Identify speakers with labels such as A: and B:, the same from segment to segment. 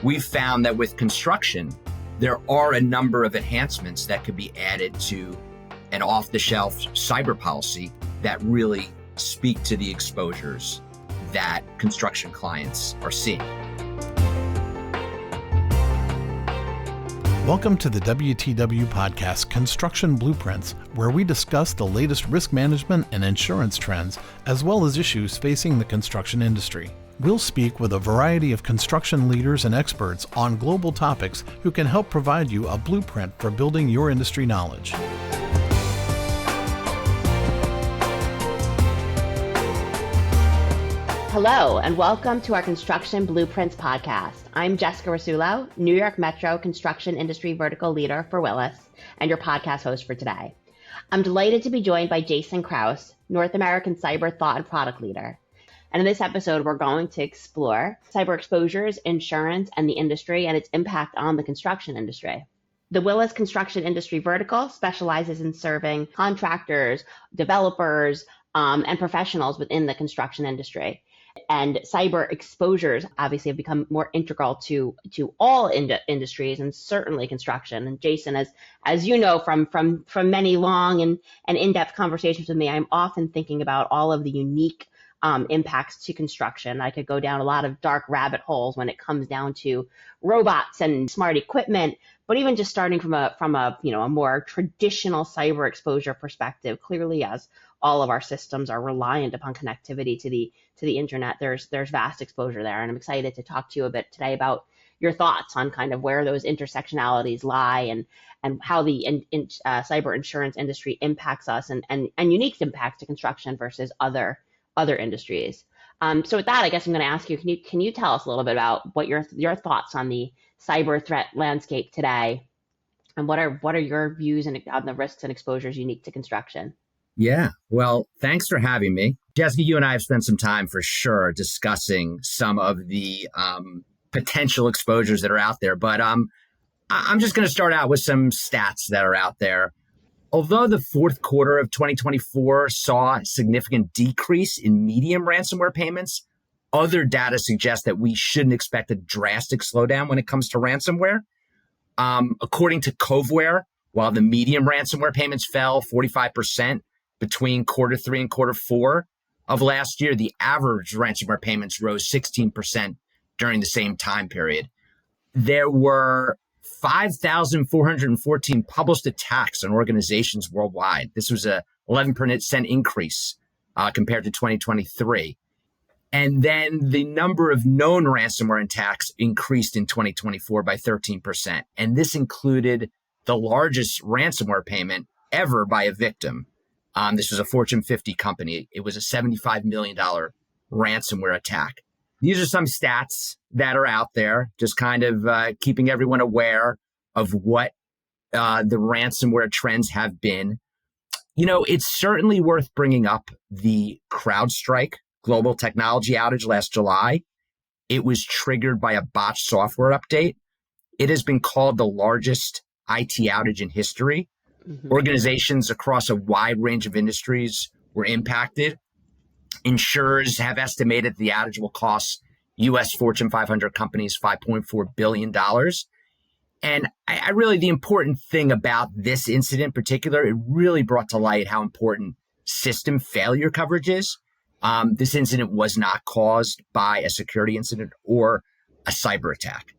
A: we've found that with construction, there are a number of enhancements that could be added to an off-the-shelf cyber policy that really speak to the exposures that construction clients are seeing.
B: Welcome to the WTW podcast, Construction Blueprints, where we discuss the latest risk management and insurance trends, as well as issues facing the construction industry. We'll speak with a variety of construction leaders and experts on global topics who can help provide you a blueprint for building your industry knowledge.
C: Hello, and welcome to our Construction Blueprints podcast. I'm Jessica Rasulo, New York Metro construction industry vertical leader for Willis, and your podcast host for today. I'm delighted to be joined by Jason Krauss, North American cyber thought and product leader. And in this episode, we're going to explore cyber exposures, insurance, and the industry and its impact on the construction industry. The Willis construction industry vertical specializes in serving contractors, developers, and professionals within the construction industry. And cyber exposures obviously have become more integral to all industries, and certainly construction. And Jason, as you know from many long and in-depth conversations with me, I'm often thinking about all of the unique impacts to construction. I could go down a lot of dark rabbit holes when it comes down to robots and smart equipment, but even just starting from a more traditional cyber exposure perspective, clearly as all of our systems are reliant upon connectivity to the internet, there's vast exposure there. And I'm excited to talk to you a bit today about your thoughts on kind of where those intersectionalities lie and how the cyber insurance industry impacts us and unique impacts to construction versus other industries. So with that, I guess I'm going to ask you, can you tell us a little bit about what your thoughts on the cyber threat landscape today, and what are your views on the risks and exposures unique to construction?
A: Yeah, well, thanks for having me. Jessica, you and I have spent some time for sure discussing some of the potential exposures that are out there, but I'm just going to start out with some stats that are out there. Although the fourth quarter of 2024 saw a significant decrease in medium ransomware payments, other data suggests that we shouldn't expect a drastic slowdown when it comes to ransomware. According to Coveware, while the medium ransomware payments fell 45% between quarter 3 and quarter 4 of last year, the average ransomware payments rose 16% during the same time period. There were 5,414 published attacks on organizations worldwide. This was a 11% increase compared to 2023. And then the number of known ransomware attacks increased in 2024 by 13%. And this included the largest ransomware payment ever by a victim. This was a Fortune 50 company. It was a $75 million ransomware attack. These are some stats that are out there, just kind of keeping everyone aware of what the ransomware trends have been. You know, it's certainly worth bringing up the CrowdStrike global technology outage last July. It was triggered by a botched software update. It has been called the largest IT outage in history. Mm-hmm. Organizations across a wide range of industries were impacted. Insurers have estimated the outage will cost U.S. Fortune 500 companies $5.4 billion. And I really, the important thing about this incident in particular, it really brought to light how important system failure coverage is. This incident was not caused by a security incident or a cyber attack.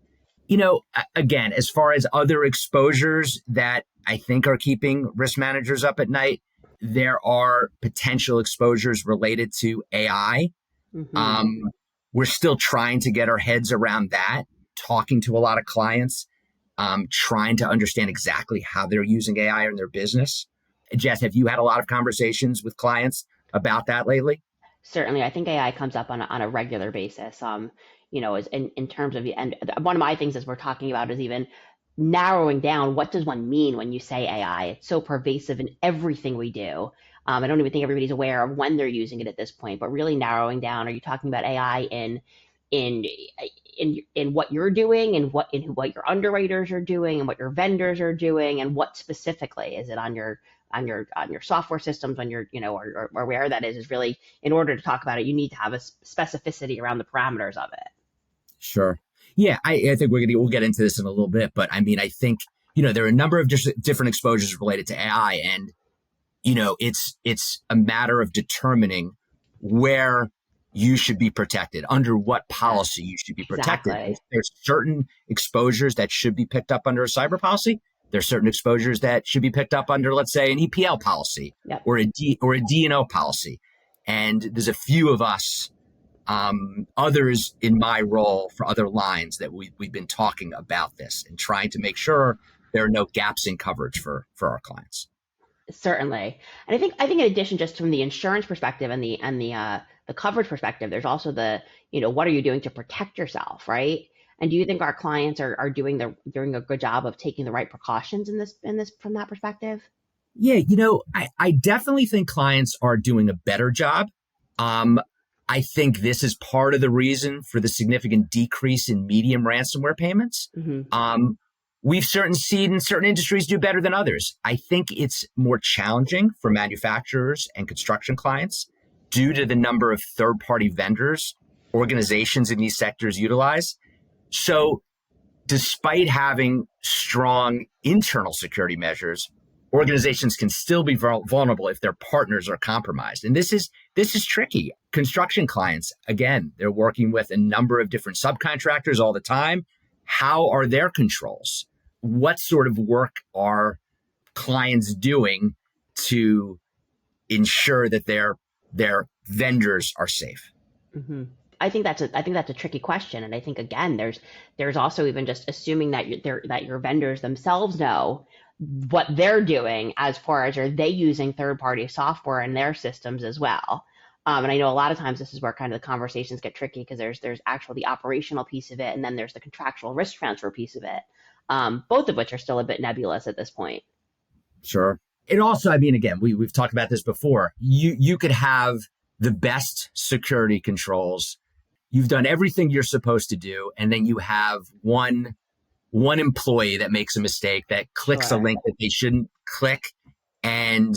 A: You know, again, as far as other exposures that I think are keeping risk managers up at night, there are potential exposures related to AI. Mm-hmm. We're still trying to get our heads around that, talking to a lot of clients, trying to understand exactly how they're using AI in their business. Jess, have you had a lot of conversations with clients about that lately?
C: Certainly. I think AI comes up on a regular basis, is in terms of, and one of my things as we're talking about is even narrowing down, what does one mean when you say AI? It's so pervasive in everything we do. I don't even think everybody's aware of when they're using it at this point, but really narrowing down, are you talking about AI in what you're doing and what your underwriters are doing and what your vendors are doing, and what specifically is it on your software systems, on your, or where that is really, in order to talk about it, you need to have a specificity around the parameters of it.
A: Sure. Yeah, I think we'll get into this in a little bit, but I mean, I think, there are a number of different exposures related to AI, and, it's a matter of determining where you should be protected, under what policy you should be protected.
C: Exactly.
A: There's certain exposures that should be picked up under a cyber policy. There's certain exposures that should be picked up under, let's say, an EPL policy
C: Yep.
A: or a D&O policy. And there's a few of us, others in my role for other lines, that we've been talking about this and trying to make sure there are no gaps in coverage for our clients.
C: Certainly. And I think in addition, just from the insurance perspective and the coverage perspective, there's also what are you doing to protect yourself, right? And do you think our clients are doing a good job of taking the right precautions in this from that perspective?
A: Yeah, I definitely think clients are doing a better job. I think this is part of the reason for the significant decrease in medium ransomware payments.
C: Mm-hmm.
A: We've seen certain industries do better than others. I think it's more challenging for manufacturers and construction clients due to the number of third-party vendors organizations in these sectors utilize. So despite having strong internal security measures, organizations can still be vulnerable if their partners are compromised. And this is tricky. Construction clients, again, they're working with a number of different subcontractors all the time. How are their controls? What sort of work are clients doing to ensure that their vendors are safe?
C: Mm-hmm. I think that's a tricky question, and I think again, there's also even just assuming that your vendors themselves know what they're doing as far as, are they using third-party software in their systems as well. And I know a lot of times this is where kind of the conversations get tricky, because there's actually the operational piece of it, and then there's the contractual risk transfer piece of it, both of which are still a bit nebulous at this point.
A: Sure. It also, I mean, again, we've talked about this before. You could have the best security controls. You've done everything you're supposed to do, and then you have one employee that makes a mistake, that clicks a link that they shouldn't click, and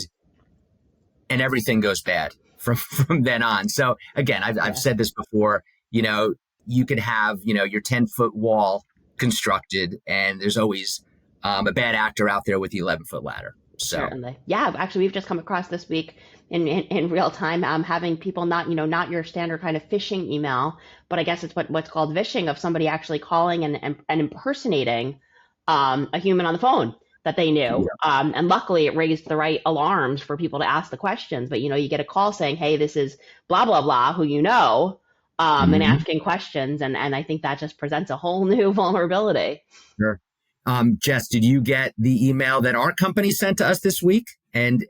A: everything goes bad from then on. So again, I've said this before, you could have, your 10-foot wall constructed, and there's always a bad actor out there with the 11-foot ladder. So
C: certainly. Yeah, actually, we've just come across this week in real time, having people not your standard kind of phishing email, but I guess it's what's called vishing, of somebody actually calling and impersonating a human on the phone that they knew. Yeah. And luckily it raised the right alarms for people to ask the questions. But, you get a call saying, hey, this is blah, blah, blah, who and asking questions. And I think that just presents a whole new vulnerability.
A: Sure. Jess, did you get the email that our company sent to us this week? And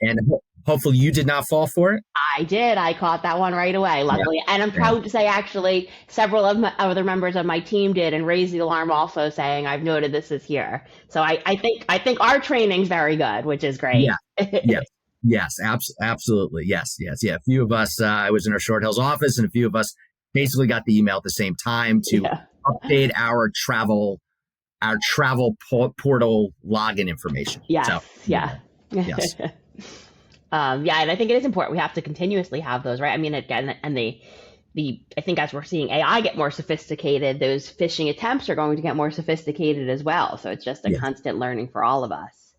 A: hopefully you did not fall for it?
C: I did. I caught that one right away, luckily. Yeah. And I'm proud to say, actually, several of my other members of my team did, and raised the alarm also, saying, I've noted this is here. So I think our training's very good, which is great.
A: Yeah. Yes, absolutely. Yes. Yeah. A few of us, I was in our Short Hills office, and a few of us basically got the email at the same time to update our travel portal login information.
C: Yes.
A: So,
C: yeah.
A: Yes.
C: And I think it is important. We have to continuously have those, right? I mean, again, and I think as we're seeing AI get more sophisticated, those phishing attempts are going to get more sophisticated as well. So it's just a constant learning for all of us.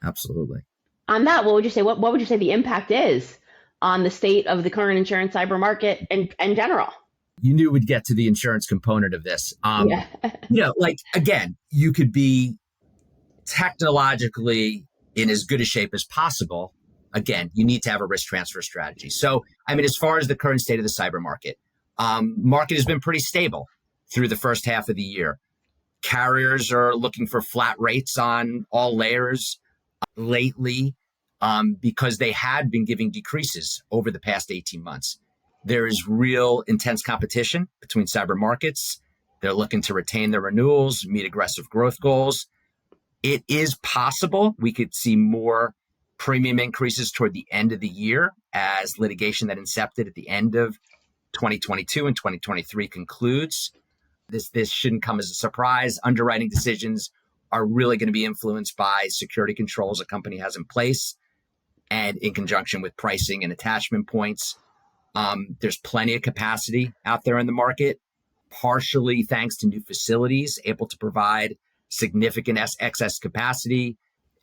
A: Absolutely.
C: On that, what would you say? What would you say the impact is on the state of the current insurance cyber market in general?
A: You knew we'd get to the insurance component of this. Again, you could be technologically in as good a shape as possible. Again, you need to have a risk transfer strategy. So, I mean, as far as the current state of the cyber market has been pretty stable through the first half of the year. Carriers are looking for flat rates on all layers lately because they had been giving decreases over the past 18 months. There is real intense competition between cyber markets. They're looking to retain their renewals, meet aggressive growth goals. It is possible we could see more premium increases toward the end of the year as litigation that incepted at the end of 2022 and 2023 concludes. This shouldn't come as a surprise. Underwriting decisions are really going to be influenced by security controls a company has in place, and in conjunction with pricing and attachment points. There's plenty of capacity out there in the market. partially thanks to new facilities able to provide significant excess capacity.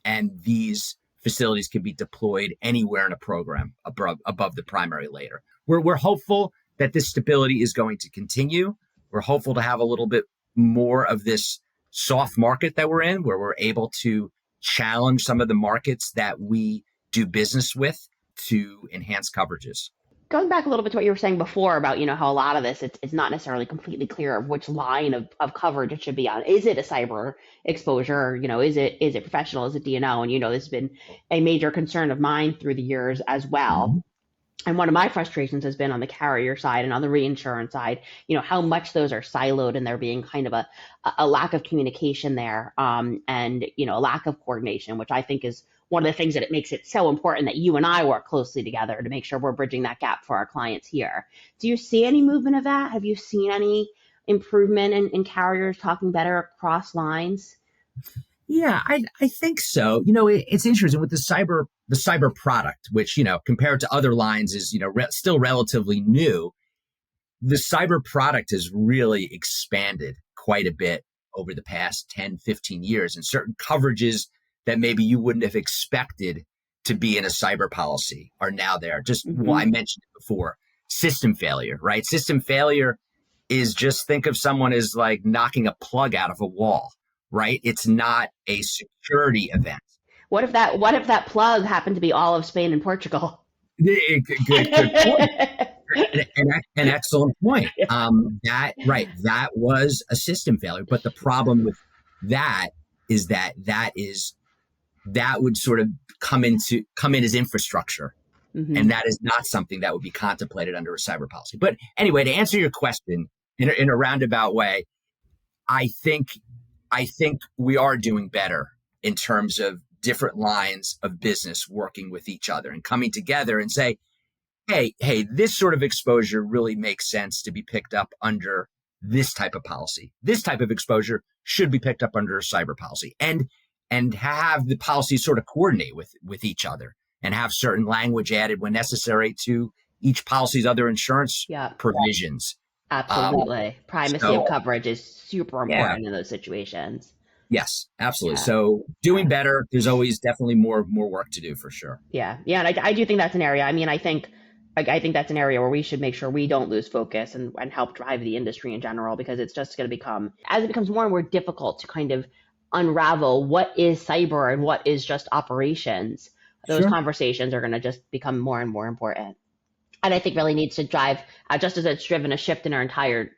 A: And these facilities can be deployed anywhere in a program above the primary layer. We're hopeful that this stability is going to continue. We're hopeful to have a little bit more of this soft market that we're in, where we're able to challenge some of the markets that we do business with to enhance coverages.
C: Going back a little bit to what you were saying before about, how a lot of this, it's not necessarily completely clear of which line of coverage it should be on. Is it a cyber exposure? Is it professional? Is it D&O? And, this has been a major concern of mine through the years as well. Mm-hmm. And one of my frustrations has been on the carrier side and on the reinsurance side, how much those are siloed and there being kind of a lack of communication there, and, a lack of coordination, which I think is one of the things that it makes it so important that you and I work closely together to make sure we're bridging that gap for our clients here. Do you see any movement of that? Have you seen any improvement in carriers talking better across lines?
A: Yeah, I think so. It's interesting with the cyber product, which, compared to other lines is, still relatively new. The cyber product has really expanded quite a bit over the past 10, 15 years, and certain coverages that maybe you wouldn't have expected to be in a cyber policy are now there. Just, I mentioned it before, system failure, right? System failure is just think of someone as like knocking a plug out of a wall, right? It's not a security event.
C: What if that plug happened to be all of Spain and Portugal?
A: Good point. An excellent point. That was a system failure. But the problem with that is that would sort of come in as infrastructure. Mm-hmm. And that is not something that would be contemplated under a cyber policy. But anyway, to answer your question in a roundabout way, I think we are doing better in terms of different lines of business working with each other and coming together and say, hey, this sort of exposure really makes sense to be picked up under this type of policy. This type of exposure should be picked up under a cyber policy, and have the policies sort of coordinate with each other and have certain language added when necessary to each policy's other insurance provisions.
C: Absolutely. Primacy of coverage is super important in those situations.
A: Yes, absolutely. Yeah. So doing better, there's always definitely more work to do for sure.
C: Yeah. And I do think that's an area. I mean, I think that's an area where we should make sure we don't lose focus and help drive the industry in general, because it's just going to become, as it becomes more and more difficult to kind of unravel what is cyber and what is just operations, those conversations are going to just become more and more important. And I think really needs to drive, just as it's driven a shift in our entire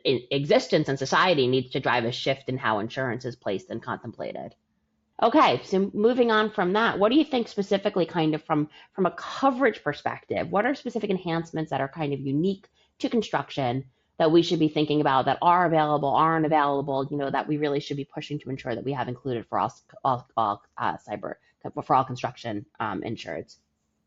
C: existence and society, needs to drive a shift in how insurance is placed and contemplated. Okay, so moving on from that, what do you think specifically kind of from a coverage perspective, what are specific enhancements that are kind of unique to construction that we should be thinking about that are available, aren't available, that we really should be pushing to ensure that we have included for all construction insureds?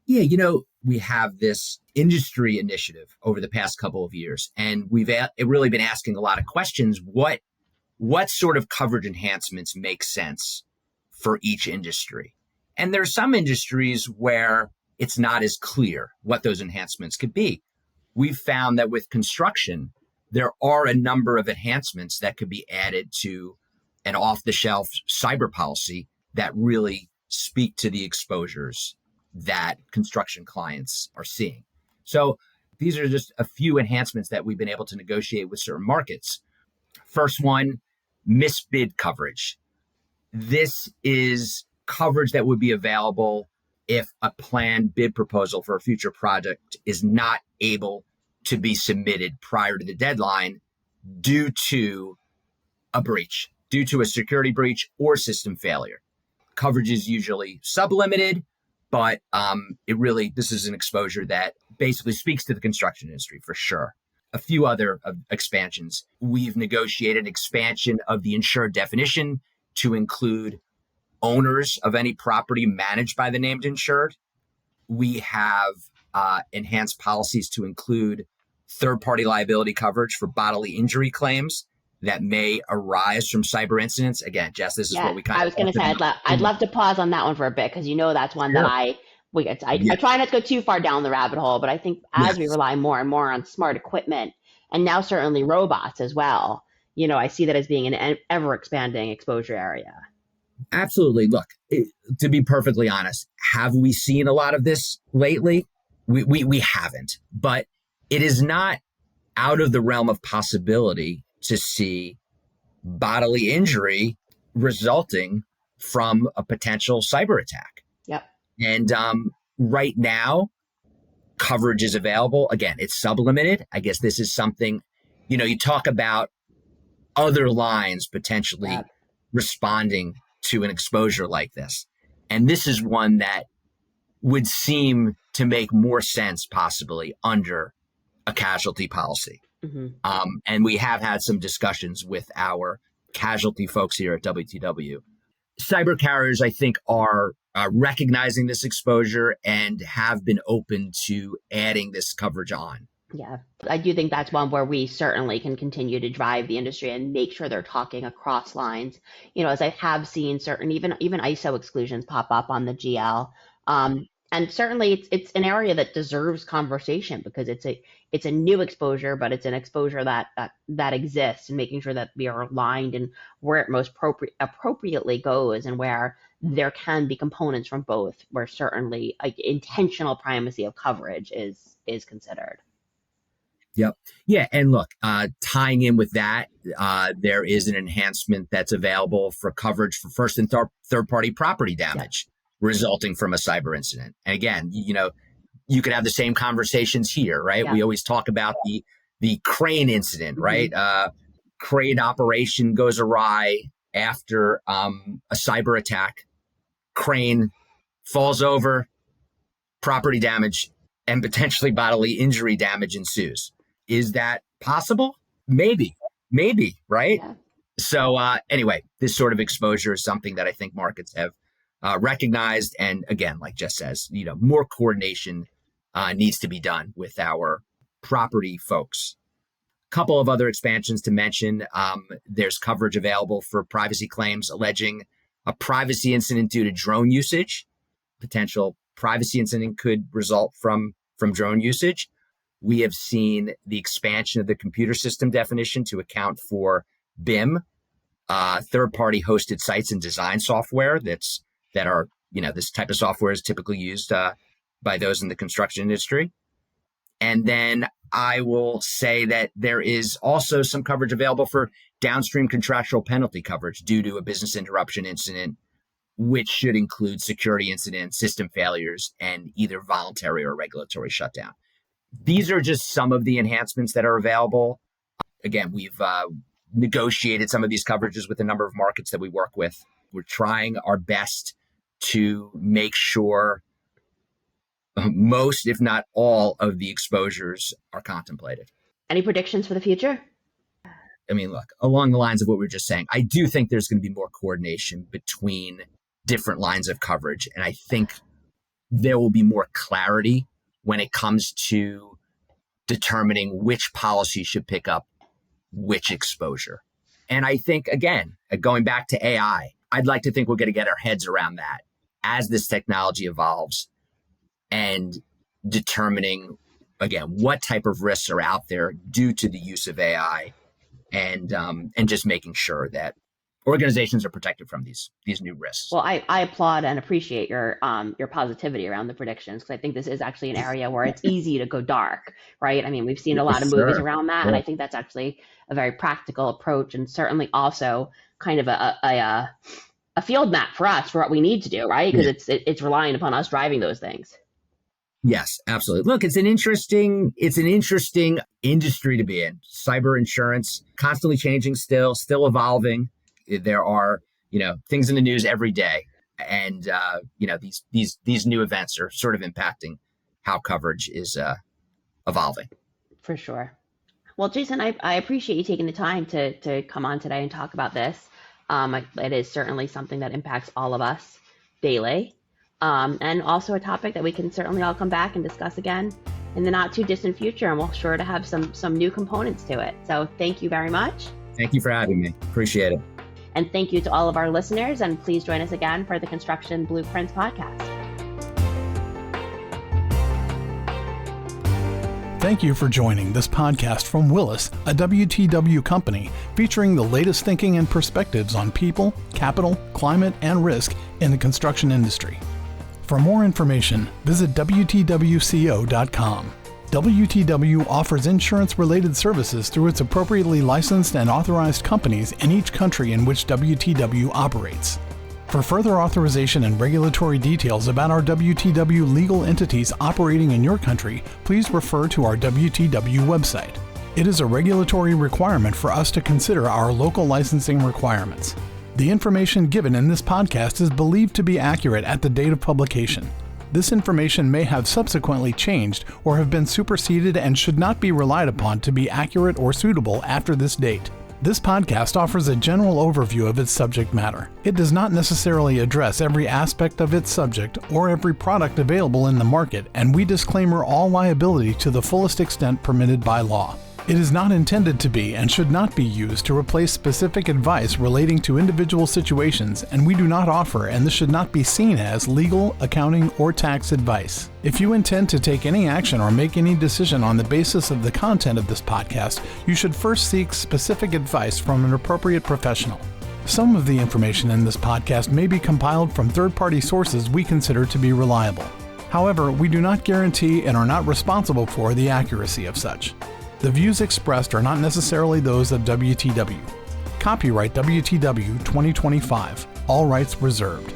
A: Yeah, we have this industry initiative over the past couple of years, and we've really been asking a lot of questions. What sort of coverage enhancements make sense for each industry? And there are some industries where it's not as clear what those enhancements could be. We've found that with construction, there are a number of enhancements that could be added to an off-the-shelf cyber policy that really speak to the exposures that construction clients are seeing. So these are just a few enhancements that we've been able to negotiate with certain markets. First one, misbid coverage. This is coverage that would be available if a planned bid proposal for a future project is not able to be submitted prior to the deadline due to a breach, due to a security breach or system failure. Coverage is usually sublimited, but this is an exposure that basically speaks to the construction industry for sure. A few other expansions. We've negotiated expansion of the insured definition to include owners of any property managed by the named insured. We have enhanced policies to include third-party liability coverage for bodily injury claims that may arise from cyber incidents. Again, Jess, this is what we
C: I was going to say, I'd love to pause on that one for a bit, because that's one that I try not to go too far down the rabbit hole, but I think as we rely more and more on smart equipment and now certainly robots as well. I see that as being an ever expanding exposure area.
A: Absolutely. Look, to be perfectly honest, have we seen a lot of this lately? We haven't, but it is not out of the realm of possibility to see bodily injury resulting from a potential cyber attack.
C: Yep.
A: And right now, coverage is available. Again, it's sublimited. I guess this is something, you talk about other lines potentially responding to an exposure like this. And this is one that would seem to make more sense possibly under a casualty policy.
C: Mm-hmm.
A: And we have had some discussions with our casualty folks here at WTW. Cyber carriers, I think, are recognizing this exposure and have been open to adding this coverage on.
C: Yeah, I do think that's one where we certainly can continue to drive the industry and make sure they're talking across lines. As I have seen certain even ISO exclusions pop up on the GL. And certainly it's an area that deserves conversation because it's a new exposure, but it's an exposure that exists, and making sure that we are aligned and where it most appropriately goes, and where there can be components from both, where certainly intentional primacy of coverage is considered.
A: Yep. Yeah. And look, tying in with that, there is an enhancement that's available for coverage for first and third party property damage resulting from a cyber incident. And again, you could have the same conversations here, right?
C: Yeah.
A: We always talk about the crane incident, right? Crane operation goes awry after a cyber attack. Crane falls over, property damage and potentially bodily injury damage ensues. Is that possible? Maybe, right?
C: Yeah.
A: So anyway, this sort of exposure is something that I think markets have recognized. And again, like Jess says, more coordination needs to be done with our property folks. A couple of other expansions to mention. There's coverage available for privacy claims alleging a privacy incident due to drone usage. Potential privacy incident could result from drone usage. We have seen the expansion of the computer system definition to account for BIM, third-party hosted sites and design software that are, this type of software is typically used by those in the construction industry. And then I will say that there is also some coverage available for downstream contractual penalty coverage due to a business interruption incident, which should include security incidents, system failures, and either voluntary or regulatory shutdown. These are just some of the enhancements that are available. Again, we've negotiated some of these coverages with a number of markets that we work with. We're trying our best to make sure most, if not all, of the exposures are contemplated.
C: Any predictions for the future?
A: I mean, look, along the lines of what we were just saying, I do think there's going to be more coordination between different lines of coverage. And I think there will be more clarity when it comes to determining which policy should pick up which exposure. And I think, again, going back to AI, I'd like to think we're going to get our heads around that as this technology evolves and determining, again, what type of risks are out there due to the use of AI and just making sure that organizations are protected from these new risks.
C: Well, I applaud and appreciate your positivity around the predictions, because I think this is actually an area where it's easy to go dark, right? I mean, we've seen a lot of movies around that, and I think that's actually a very practical approach, and certainly also kind of a field map for us for what we need to do, right? Because it's relying upon us driving those things.
A: Yes, absolutely. Look, it's an interesting industry to be in. Cyber insurance, constantly changing, still evolving. There are, things in the news every day, and these new events are sort of impacting how coverage is evolving.
C: For sure. Well, Jason, I appreciate you taking the time to come on today and talk about this. It is certainly something that impacts all of us daily, and also a topic that we can certainly all come back and discuss again in the not too distant future, and we're sure to have some new components to it. So thank you very much.
A: Thank you for having me. Appreciate it.
C: And thank you to all of our listeners, and please join us again for the Construction Blueprints podcast.
B: Thank you for joining this podcast from Willis, a WTW company featuring the latest thinking and perspectives on people, capital, climate, and risk in the construction industry. For more information, visit WTWCO.com. WTW offers insurance-related services through its appropriately licensed and authorized companies in each country in which WTW operates. For further authorization and regulatory details about our WTW legal entities operating in your country, please refer to our WTW website. It is a regulatory requirement for us to consider our local licensing requirements. The information given in this podcast is believed to be accurate at the date of publication. This information may have subsequently changed or have been superseded and should not be relied upon to be accurate or suitable after this date. This podcast offers a general overview of its subject matter. It does not necessarily address every aspect of its subject or every product available in the market, and we disclaimer all liability to the fullest extent permitted by law. It is not intended to be and should not be used to replace specific advice relating to individual situations, and we do not offer, and this should not be seen as, legal, accounting, or tax advice. If you intend to take any action or make any decision on the basis of the content of this podcast, you should first seek specific advice from an appropriate professional. Some of the information in this podcast may be compiled from third-party sources we consider to be reliable. However, we do not guarantee and are not responsible for the accuracy of such. The views expressed are not necessarily those of WTW. Copyright WTW 2025. All rights reserved.